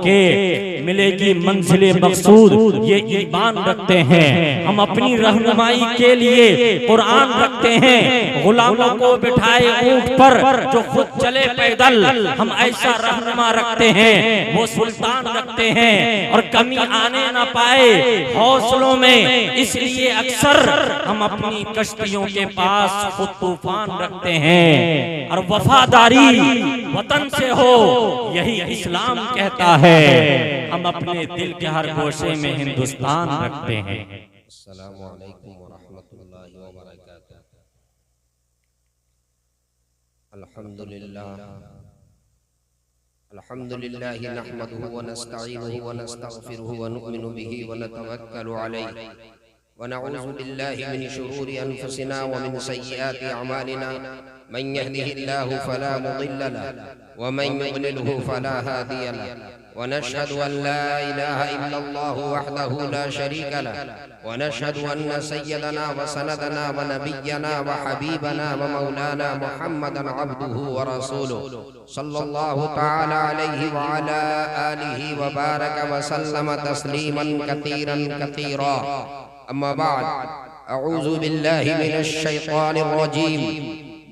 के मिलेगी मंजिले मकसूद, ये ईमान रखते हैं। हम अपनी रहनुमाई के लिए कुरान रखते हैं। गुलामों को बिठाए ऊंट पर जो खुद चले पैदल, हम ऐसा रहनुमा रखते हैं। वो सुल्तान रखते हैं और कमी आने ना पाए हौसलों में, इसलिए अक्सर हम अपनी कश्तियों के पास खुद तूफान रखते हैं। और वफादारी वतन से हो, यही इस्लाम कहता है। हम अपने दिल के हर गोशे में हिंदुस्तान रखते हैं। अस्सलामु अलैकुम व रहमतुल्लाहि व बरकातुहू। अल्हम्दुलिल्लाह नहमदुहु व नस्तईनुहु व नस्तगफिरुहु व नु'मिनु बिही व नतवक्कलु अलैहि व नऊज़ु बिल्लाहि मिन शुरूरि अनफुसिना व मिन सय्यिआति अमालिना। मन यहदिहिल्लाहु फला मुदिल्ल लहु व मन युद्लिलहु फला हादिय लहु। व नशहदु अन ला इलाहा इल्लल्लाहु वहदहु ला शरीक लहु व नशहदु अन्न सय्यदना व सनदना व नबिय्यना व हबीबना व मौलाना मुहम्मदन अब्दुहु व रसूलुहु सल्लल्लाहु तआला अलैहि व अला आलिहि व बारक व सल्लम तस्लीमन कतीरन कतीरा। अम्मा बाद, अऊज़ु बिल्लाहि मिनश शैतानिर रजीम।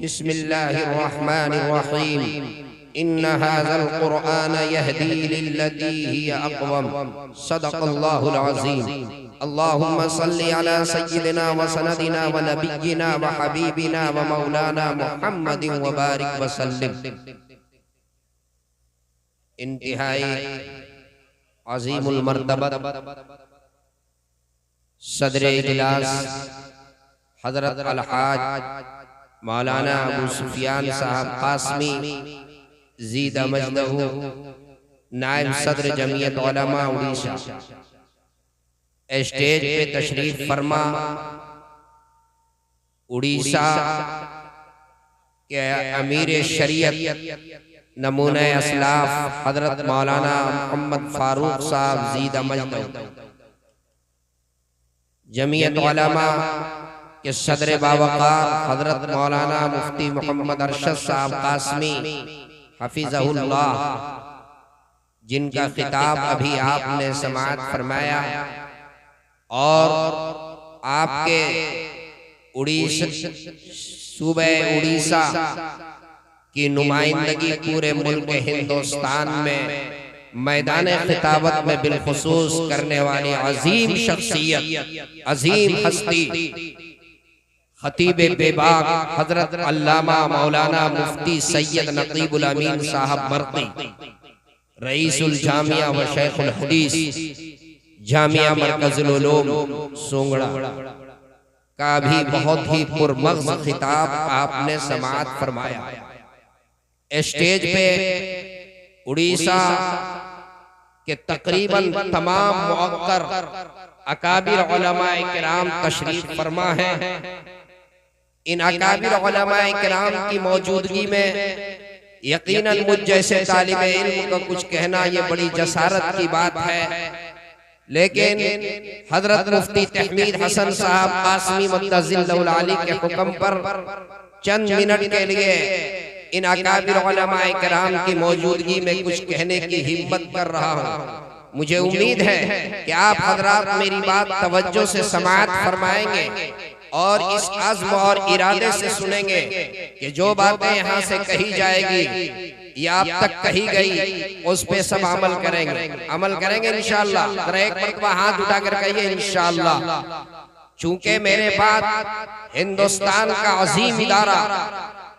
बिस्मिल्लाहिर रहमानिर रहीम। इन्न हाज़ल क़ुरआन यहदी लिल्लती हिय अक़वम। सदक़ल्लाहुल अज़ीम। अल्लाहुम्मा सल्लि अला सय्यिदिना व सनदिना व नबिय्यिना व हबीबिना व मौलाना मुहम्मदिन व बारिक व सल्लिम। इंतहाई अज़ीमुल मर्तबत सदर इजलास हज़रत अलहाज मौलाना अबू सुफियान साहब कासमी ज़ीदा मजदहू, नायब सदर जमीयत उलमा उड़ीसा, स्टेज पे तशरीफ फरमा उड़ीसा के अमीर शरीयत नमूने असलाफ हजरत मौलाना मोहम्मद फारूक साहब ज़ीदा मजदहू, जमीयत उलमा के सदर बावकार हजरत मौलाना मुफ्ती मोहम्मद अरशद साहब कासमी हफिज़हुल्लाह, जिनका खिताब अभी आपने समाअत फरमाया, और आपके उड़ीसा सूबे उड़ीसा की नुमाइंदगी पूरे मुल्क हिंदुस्तान में मैदान खिताबत में बिलखुसूस करने वाली अजीम शख्सियत, अजीम हस्ती, खतीब बेबाक हजरत अल्लामा मौलाना मुफ्ती सैयद नकीबुल अमीन साहब मर्ती, रईसुल जामिया व शेखुल हदीस जामिया मरकजुल उलूम सोंगड़ा का भी बहुत ही पुरमग़्ज़ खिताब आपने समाअत फरमाया। स्टेज पे उड़ीसा के तकरीबन तमाम मुअक्कर अकाबिर उलमाए किराम तशरीफ फरमा है। इन अकाबिर उलमाए किराम की मौजूदगी में यकीनन मुझ जैसे तालिबे इल्म का कुछ कहना ये बड़ी जसारत की बात है, लेकिन हजरत मुफ्ती तहमीद हसन साहब कासमी मद्दज़िल्लहुल आली के हुक्म पर चंद मिनट के लिए इन अकाबिर उलमाए किराम की मौजूदगी में कुछ कहने की हिम्मत कर रहा हूँ। मुझे उम्मीद है कि आप हजरात मेरी बात तवज्जो से समाअत फरमाएंगे और इस अज़्म और इरादे से सुनेंगे कि जो बातें यहाँ से कही जाएगी या अब तक कही गई उस पे सब अमल करेंगे इंशाअल्लाह। जरा एक मरतबा हाथ उठाकर कहिए इंशाअल्लाह। चूंकि मेरे बाद हिंदुस्तान का अजीम इदारा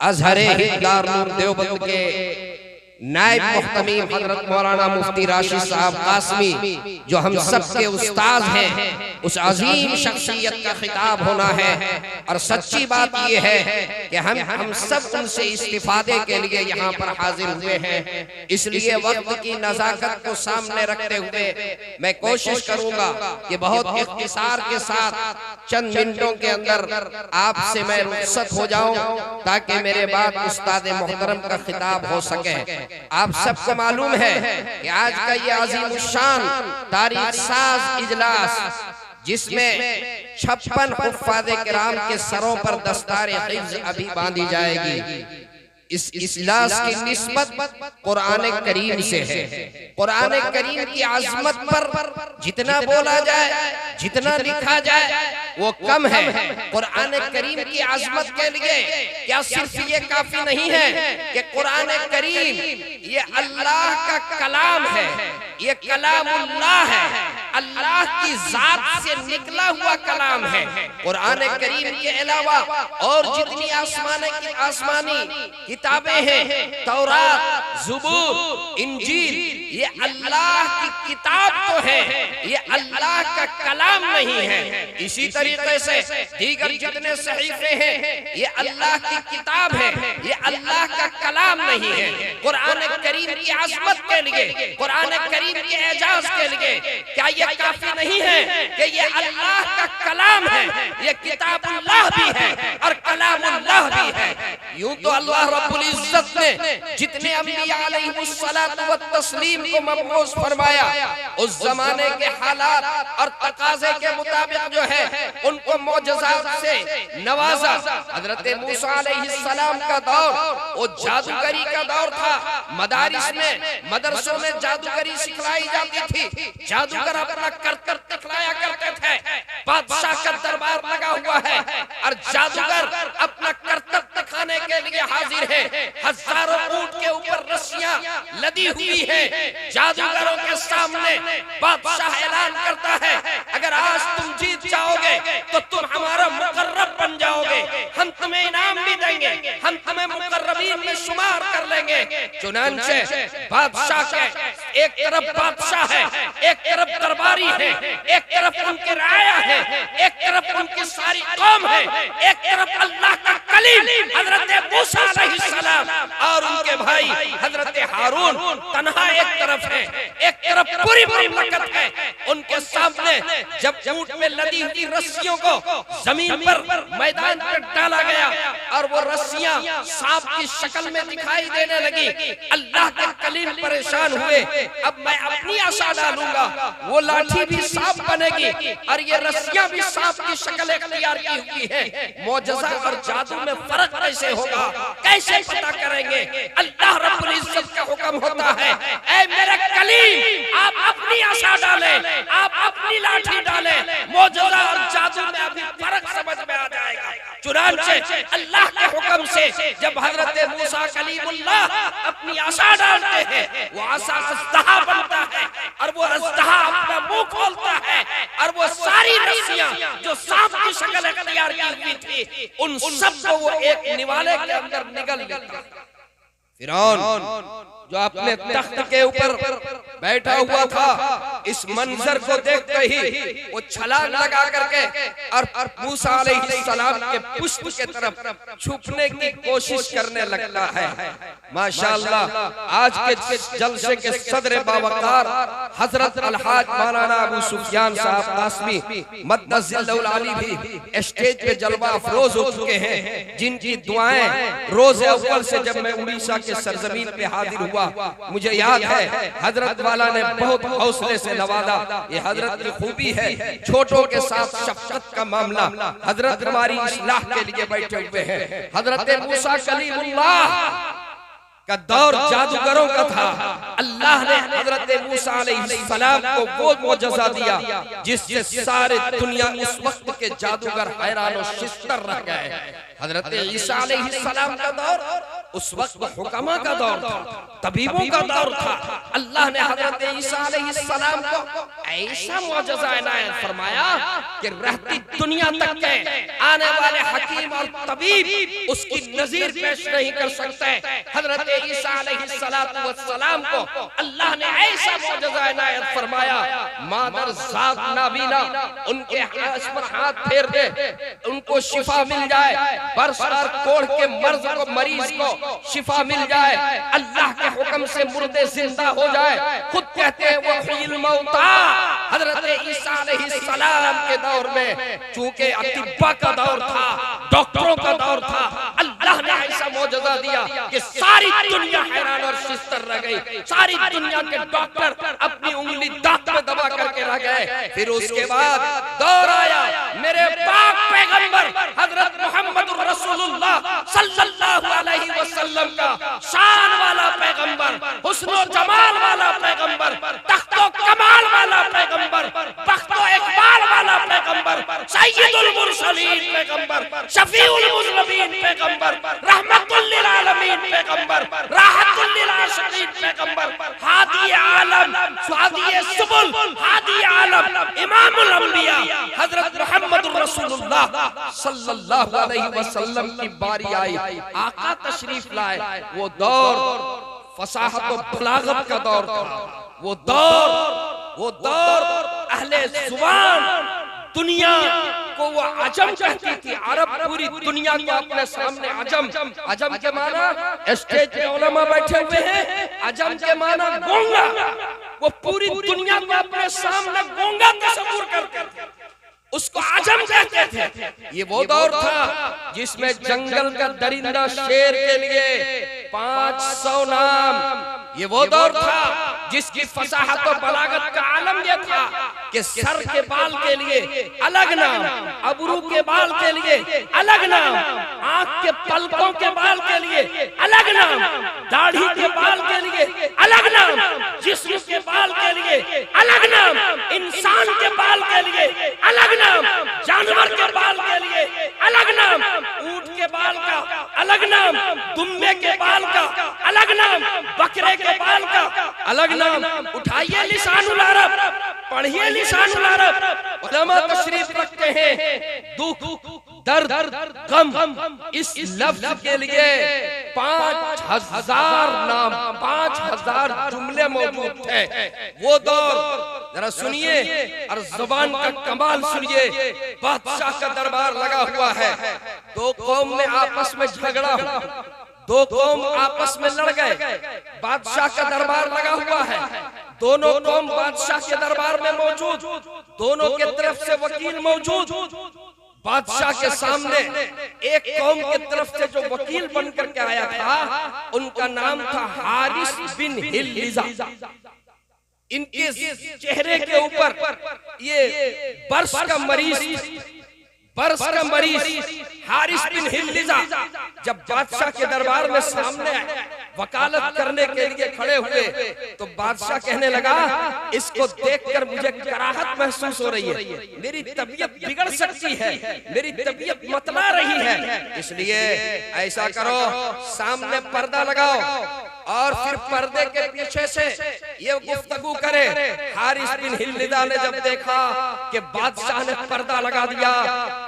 अज़हरे हिंद दारुल देवबंद के नायब मुहतमीम हजरत मौलाना मुफ्ती राशिद साहब कासमी, जो हम सब के उस्ताद हैं, उस अजीम शख्सियत का खिताब होना है। और सच्ची बात यह है कि हम सब उनसे इस्तिफादे के लिए यहाँ पर हाजिर हुए हैं। इसलिए वक्त की नज़ाकत को सामने रखते हुए मैं कोशिश करूंगा कि बहुत इख्तिसार के साथ चंद मिनटों के अंदर आपसे मैं रुखसत हो जाऊं, ताकि मेरे बाद उस्ताद मोहतरम का खिताब हो सके। आप सबको मालूम है कि आज का ये अज़ीमुश्शान तारीख साज इजलास, जिसमें 56 हुफ़्फ़ाज़े किराम के सरों पर दस्तारे हिफ्ज़ अभी बांधी जाएगी, इस इजलास की निस्बत कुरान करीम से है। कुरान करीम की आज़मत पर जितना बोला जाए, जितना लिखा जाए वो कम है। कुरान करीम की आज़मत के लिए क्या सिर्फ ये काफी नहीं है कि कुरान करीम ये अल्लाह का कलाम है, ये कलामुल्लाह है, अल्लाह की जात से निकला हुआ कलाम है। कुरान करीम के अलावा और जितनी आसमानी किताबें हैं, तौरात, ज़बूर, इंजील, ये अल्लाह की किताब तो है, ये अल्लाह का कलाम नहीं है। इसी तरीके से दीगर जितने सहीफे हैं ये अल्लाह की किताब है, ये अल्लाह का कलाम नहीं है। कुरान करीम की आज़मत के लिए, कुरान करीम के एजाज के लिए क्या ये काफी नहीं है कि ये अल्लाह का कलाम है, ये किताबुल्लाह भी है और कलामुल्लाह भी है। यूं तो अल्लाह रब्बुल इज्जत ने जितने अंबिया अलैहिमुस्सलातु व तस्लीम को मबऊस फरमाया, उस जमाने के हालात और तकाज़े के मुताबिक जो है उनको मौजज़ात से नवाजा। हजरत मूसा अलैहिस्सलाम का दौर वो जादूगरी का दौर था। मदारिस में, मदरसों में जादूगरी सिखलाई जाती थी। जादूगर अपना करतब दिखलाया करते थे। बादशाह का दरबार लगा हुआ है और जादूगर अपना करतब दिखाने के लिए हाजिर है। हजारों ऊंट के ऊपर रस्सियां लदी हुई है। जादूगरों के सामने बादशाह ऐलान करता है, अगर आज तुम जीत जाओगे तो तुम हमारा मुकर्रब बन जाओगे, हम तुम्हें इनाम भी देंगे, हम तुम्हें मुकर्रबीन में शुमार कर लेंगे। चुनांचे बादशाह के एक तरफ बादशाह है, एक तरफ दरबारी है, एक तरफ उनके राया है, एक तरफ उनकी सारी कौम है, एक तरफ अल्लाह का कलीम हजरत मूसा अलैहिस्सलाम और उनके भाई हजरत हारून तन्हा एक तरफ है, एक तरफ पूरी मुमलकत है। उनके सामने जब ऊंट में लदी हुई रस्सियों को जमीन पर मैदान पर डाला गया और वो रस्सियां सांप की शक्ल में दिखाई देने लगी, अल्लाह के कलीम परेशान हुए, अब मैं अपनी आशा डालूंगा, वो लाठी भी सांप बनेगी और ये रस्सियां भी सांप की शक्ल इख्तियार की हुई है। मौजज़ा और जादू में फर्क कैसे होगा, कैसे पता करेंगे? अल्लाह रब्बुल इज्जत का हुक्म होता है, ऐ मेरे कलीम आप अपनी आशा डालें, आप अपनी लाठी डालें, मौजज़ा और जादू में अभी फर्क समझ में आ जाएगा। चुनांचे अल्लाह के हुक्म से जब हजरत मूसा कलीमुल्लाह अपनी आशा डालते हैं, वो आशा अज़दहा बनता है और वो अज़दहा अपना मुंह खोलता है और वो सारी रस्सियां जो सांप की शक्ल इख्तियार की हुई थी उन सबको वो एक निवाले के अंदर निगल लेता है। फिरौन जो अपने तख्त के ऊपर बैठा हुआ था, इस मंजर को देखते ही वो छलांग लगा करके और मूसा अलैहिस्सलाम के पुष्प के तरफ छुपने की कोशिश करने लगता है। माशाअल्लाह आज के जलसे के सदर बावकार हजरत अलहाज मौलाना अबू सुफियान साहब कासमी मद्दज़िल्लहुल आली भी स्टेज पे जलवा अफरोज हो चुके हैं, जिनकी दुआएं रोज़े अव्वल से जब मैं उड़ीसा के सरजमीन पे हाजिर हुआ मुझे याद है हजरत वाला ने बहुत हौसले से नवाजा। ये हजरत की खूबी है, छोटों के साथ शफकत का मामला। हजरत हमारी इस्लाह के लिए बैठे हुए हैं। हजरत मूसा कलीमुल्लाह का दौर जादूगरों का था। अल्लाह ने हजरत मूसा अलैहिस्सलाम को वो मौजज़ा दिया जिससे सारे दुनिया उस वक्त के जादूगर हैरान और शिस्तर रह गए। हजरत ईसा अलैहिस्सलाम का दौर उस वक्त हुक्मा का दौर था, तबीबों का दौर था। अल्लाह ने हजरत ईसा अलैहिस्सलाम को ऐसा मौजज़ा इनायत फरमाया कि रहती दुनिया तक के आने वाले हकीम और तबीब उसकी नजीर पेश नहीं कर सकते। हजरत ईसा अलैहिस्सलातु वस्सलाम को अल्लाह ने ऐसा मौजज़ा इनायत फरमाया, मादर ज़ात नाबीना उनके हाथ पर हाथ फेर दे, उनको शिफा मिल जाए, बरस और कोढ़ के मर्ज को मरीज को शिफा मिल जाए, अल्लाह के हुक्म से मुर्दे जिंदा हो जाए। खुद कहते हैं वो हुयिल मौता। हजरत ईसा अलैहिस्सलाम के दौर में चूंकि अतिब्बा का दौर था, डॉक्टरों का दौर था, अल्लाह ने ऐसा मौजज़ा दिया कि सारी दुनिया हैरान और शिस्तर रह गई। सारी दुनिया के डॉक्टर अपनी उंगली दांत में दबा दबा करके रह गए। फिर उसके बाद दौर आया मेरे पाक पैगंबर हजरत मोहम्मद रसूलुल्लाह सल्लल्लाहु अलैहि वसल्लम का, शान वाला पैगंबर, हुस्न जमाल वाला पैगंबर, तख्तो कमाल वाला पैगंबर, बख्तो इकबाल वाला पैगंबर, सय्यदुल मुरसलीन पैगंबर, शफीउल मुज़नबीन पैगंबर, रहमतुल लिल आलमीन पैगंबर, राहतुल लिल आशिकीन पैगंबर, हादी आलम, स्वादी सुबुल, हादी आलम, इमामुल अंबिया हजरत मोहम्मद रसूलुल्लाह सल्लल्लाहु अलैहि वसल्लम की बारी आई। आका तशरीफ लाए। वो दौर फसाहत और बलागत का दौर था। वो दौर अहले जुबान दुनिया को वो अजम कहती थी। अरब पूरी दुनिया को अपने सामने अजम के माना स्टेज पे उलमा बैठे हुए हैं, अजम के माना गूंगा। वो पूरी दुनिया को अपने सामने गूंगा तस्वीर करते थे, उसको अजम कहते थे। ये वो दौर था जिसमें जंगल का दरिंदा शेर के लिए 500 नाम। ये वो दौर था जिसकी फसाहत और बलागत का आलम यह था कि सर के बाल के लिए अलग नाम, अबरू के बाल के लिए अलग नाम, आंख के पलकों के बाल के लिए अलग नाम, दाढ़ी के बाल के लिए अलग नाम, जिस्म के बाल के लिए अलग नाम, इंसान के बाल के लिए अलग नाम, जानवर के बाल के लिए अलग नाम, ऊंट के बाल का अलग नाम, दुम्बे के बाल का अलग नाम, बकरे के बाल का अलग नाम। उठाइए लिसानुल अरब, पढ़िए लिसानुल अरब। उलमा तशरीफ रखते हैं दुख, दर्द, गम, इस लफ्ज के लिए 5000 नाम, 5000 जुमले मौजूद थे। वो दौर जरा सुनिए और जुबान का कमाल सुनिए। बादशाह का दरबार लगा हुआ है, दो कौम में आपस में झगड़ा हुआ, दो कौम आपस में लड़ गए, बादशाह का दरबार लगा हुआ है, दोनों कौम बादशाह के दरबार में मौजूद, दोनों के तरफ से वकील मौजूद। बादशाह के सामने एक कौम की तरफ से जो वकील बनकर के आया था, उनका नाम था हारिस बिन हिल्लिजा। इनके चेहरे के ऊपर ये बर्स का मरीज हारिस बिन हिल्लिजा जब बादशाह के दरबार में सामने वकालत करने के लिए खड़े हुए, तो बादशाह कहने लगा, इसको देखकर मुझे कराहत महसूस हो रही है, मेरी तबीयत बिगड़ सकती है, मेरी तबीयत मतला रही है, इसलिए ऐसा करो, सामने पर्दा लगाओ और फिर पर्दे के पीछे से ये गुफ्तगू करे। हारिस बिन हिल्लिजा ने जब देखा कि बादशाह ने पर्दा लगा दिया,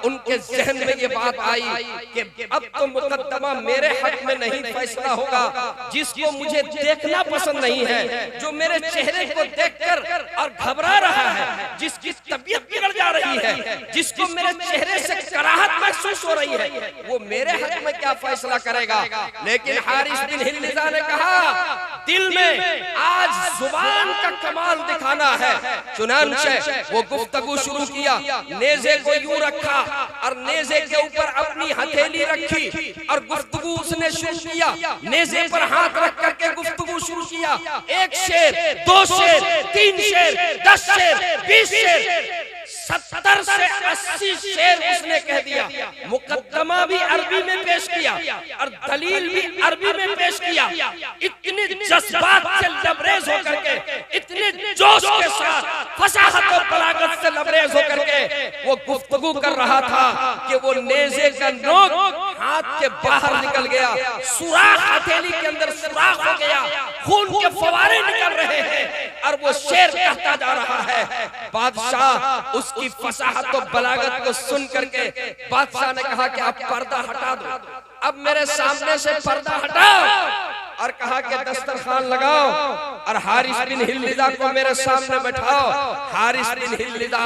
उनके जहन में ये बात आई कि अब तो मुकद्दमा मेरे हक में नहीं फैसला होगा, जिसको मुझे देखना पसंद नहीं है, जो मेरे चेहरे को देखकर और घबरा रहा है, जिसकी तबीयत बिगड़ जा रही है, जिसको मेरे चेहरे से कराहत महसूस हो रही है, वो मेरे हक में क्या फैसला करेगा। लेकिन हारिस बिन हिल्लिजा ने कहा, दिल में आज जुबान का कमाल दिखाना है। चुनांचे वो गुफ्तगू शुरू किया, नेज़े को यूं रखा और नेज़े के ऊपर अपनी हथेली रखी और गुफ्तगू उसने शुरू किया। नेज़े पर हाथ रख करके गुफ्तगू शुरू किया। 1 शेर, 2 शेर, 3 शेर, 10 शेर, 20 शेर, 70 से 80 शेर उसने कह दिया। मुकद्दमा भी अरबी में पेश किया और दलील भी अरबी में पेश किया। इतने जज्बात से लबरेज होकर के, इतने जोश के साथ, फसाहत और बलागत से लबरेज होकर के वो गुफ्तगू कर रहा था कि वो नेज़े का नोक हाथ के बाहर निकल गया, सुराख हथेली के अंदर सुराख हो गया, खून के फवारे निकल रहे हैं और वो शेर कहता जा रहा है। बादशाह उसकी फसाहत और बलागत को सुन करके बादशाह ने कहा कि आप पर्दा हटा दो, अब मेरे सामने से पर्दा हटाओ, और कहा कि दस्तरखान लगाओ और हारिस बिन हिल्लिजा को मेरे सामने बैठाओ। हारिस बिन हिल्लिजा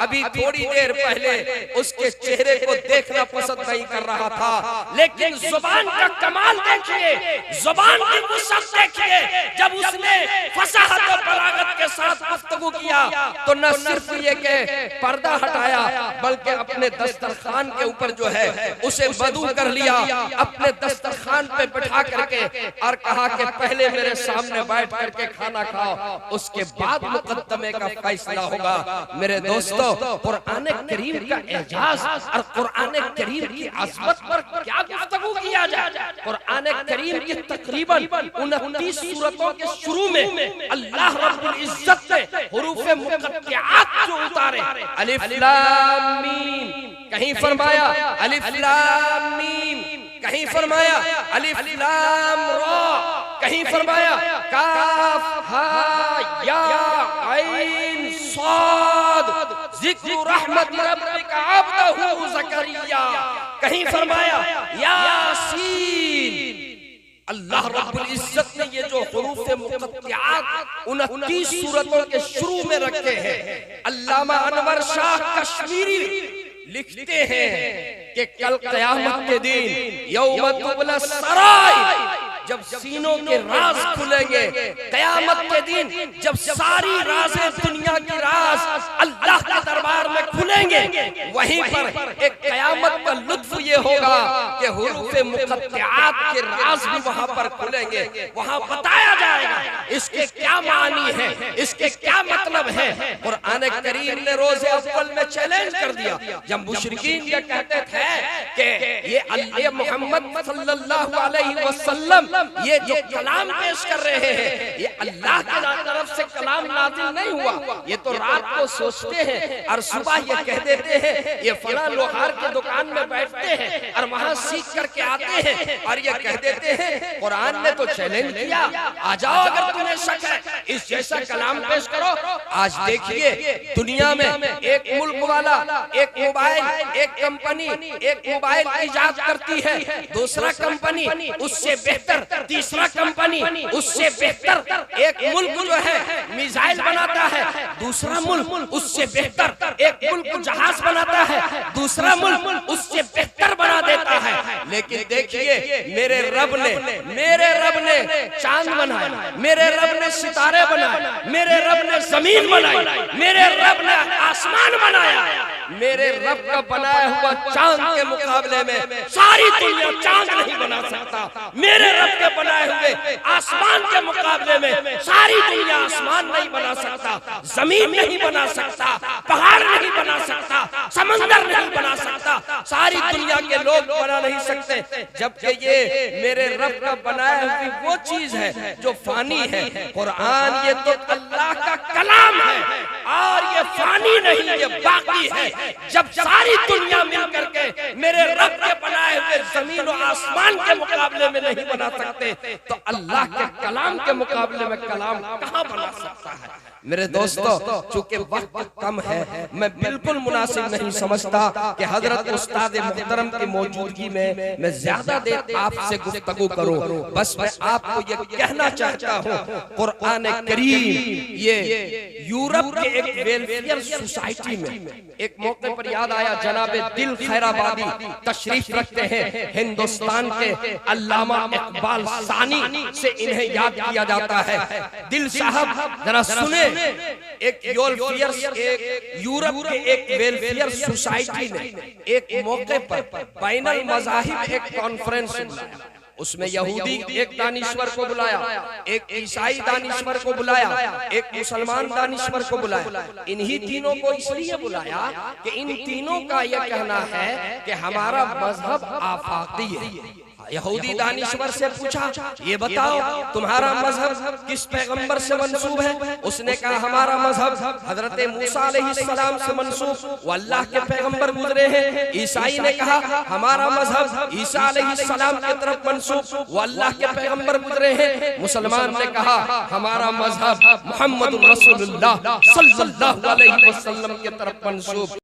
अभी थोड़ी देर पहले उसके चेहरे को देखना पसंद नहीं कर रहा था, लेकिन जुबान का कमाल देखिए, जुबान की वुसअत देखिए। जब उसने फसाहत और बलागत के साथ गुफ्तगू किया तो न सिर्फ ये कि पर्दा हटाया, बल्कि अपने दस्तरखान के ऊपर जो है उसे वदू कर लिया, अपने दस्तरखान पे बैठा करके और और कहा कि पहले मेरे सामने बैठ करके खाना खाओ, उसके बाद मुकद्दमे का फैसला होगा। मेरे दोस्तों, कुरान करीम का एजाज और कुरान करीम की अज़मत पर क्या गुफ्तगू किया जाए। कुरान करीम की तकरीबन 29 सूरतों के शुरू में अल्लाह रब्बुल इज्जत ने हुरूफ मुक़त्तिआत जो उतारे, अलिफ लाम मीम, कहीं फरमाया अलिफ लाम मीम, कहीं फरमाया अलिफ लाम रा, कहीं फरमाया काफ हा या ऐन साद ज़िक्र रहमत रब्बिका अब्दहु ज़करिया, कहीं फरमाया यासीन। अल्लाह रब्बुल इज्जत ने ये जो हुरूफ मुक़त्तिआत 29 सूरतों के शुरू में रखे हैं, अल्लामा अनवर शाह कश्मीरी लिखते हैं कि कल क़यामत के दिन यौम तुबला सराय, जब सीनों के राज खुलेंगे, क़यामत के दिन जब सारी राज़ें दुनिया की राज अल्लाह के दरबार में खुलेंगे, वहीं पर एक क़यामत का लुत्फ ये होगा कि हुरूफ मुक़त्तिआत के राज भी वहां पर खुलेंगे। वहां बताया जाएगा इसके क्या मानी है, इसके क्या मतलब है। कुरान करीम ने रोज़े अव्वल में चैलेंज कर दिया, जब मुशरिकीन ये कहते थे कि ये मोहम्मद सल्लल्लाहु अलैहि वसल्लम ये जो कलाम पेश कर रहे हैं, ये अल्लाह की तरफ से कलाम नाज़िल नहीं हुआ, ये तो रात को सोचते हैं और सुबह ये कह देते हैं, ये फला लोहार की दुकान में बैठते हैं और वहां सीख करके आते हैं और ये कह देते हैं। कुरान ने तो चैलेंज किया, आ जाओ अगर तुम्हें शक है, इस जैसा कलाम पेश करो। आज देखिए दुनिया में एक मुल्क वाला एक मोबाइल, एक कंपनी एक मोबाइल इजाद करती है, दूसरा कंपनी उससे बेहतर, तीसरा कंपनी उससे बेहतर, एक मुल्क जो है मिसाइल बनाता है, दूसरा मुल्क उससे बेहतर, एक मुल्क जहाज बनाता है, दूसरा मुल्क उससे बेहतर बना देता है। लेकिन देखिए मेरे रब ने चांद बनाया, मेरे रब ने सितारे बनाए, मेरे रब ने जमीन बनाई, मेरे रब ने आसमान बनाया। मेरे रब का बनाया हुआ चांद के मुकाबले में सारी दुनिया चांद नहीं बना सकता। मेरे रब के बनाए हुए आसमान के मुकाबले में सारी दुनिया आसमान नहीं बना सकता, जमीन नहीं बना सकता, पहाड़ नहीं बना सकता, समंदर नहीं बना सकता, सारी दुनिया के लोग बना नहीं सकते। जबकि ये मेरे रब का बनाया हुई वो चीज है जो फानी है। कुरान ये तो अल्लाह का कलाम है और ये फानी नहीं, ये बाकी है। जब सारी दुनिया मिल करके मेरे रब के बनाए हुए जमीन और आसमान के मुकाबले में नहीं बना सकते, तो अल्लाह के कलाम के मुकाबले में कलाम कहां बना सकता है। मेरे दोस्तों, चूंकि वक्त कम है, मैं बिल्कुल मुनासिब नहीं समझता कि हजरत उस्ताद मुहतरम की मौजूदगी में मैं ज्यादा देर आपसे गुफ्तगू करूं। बस मैं आपको ये कहना चाहता हूं, कुरान करीम ये यूरोप के एक वेलफेयर सोसाइटी में एक मौके पर याद आया, जनाबे दिल खैराबादी तशरीफ रखते हैं, हिंदुस्तान के अल्लामा इकबाल सानी से इन्हें याद किया जाता है। दिल साहब जरा सुने, एक यूरोप के एक वेलफेयर सोसाइटी ने एक मौके पर बैनुल मज़ाहिब एक कॉन्फ्रेंस बुलाया। उसमें यहूदी एक दानिश्वर को बुलाया, एक ईसाई दानिश्वर को बुलाया, एक मुसलमान दानिश्वर को बुलाया। इन्हीं तीनों को इसलिए बुलाया कि इन तीनों का यह कहना है कि हमारा मजहब आफाकी है। यहूदी दानिश्वर से पूछा, ये बताओ तुम्हारा मजहब किस पैगंबर से मंसूब है? उसने कहा हमारा मजहब हजरत मूसा अलैहिस्सलाम से मंसूब, वो अल्लाह के पैगंबर गुजरे हैं। ईसाई ने कहा हमारा मजहब ईसा अलैहिस्सलाम की तरफ मंसूब, वो अल्लाह के पैगंबर गुजरे हैं। मुसलमान ने कहा हमारा मजहब मुहम्मद रसूलुल्लाह सल्लल्लाहु अलैहि वसल्लम की तरफ मंसूब।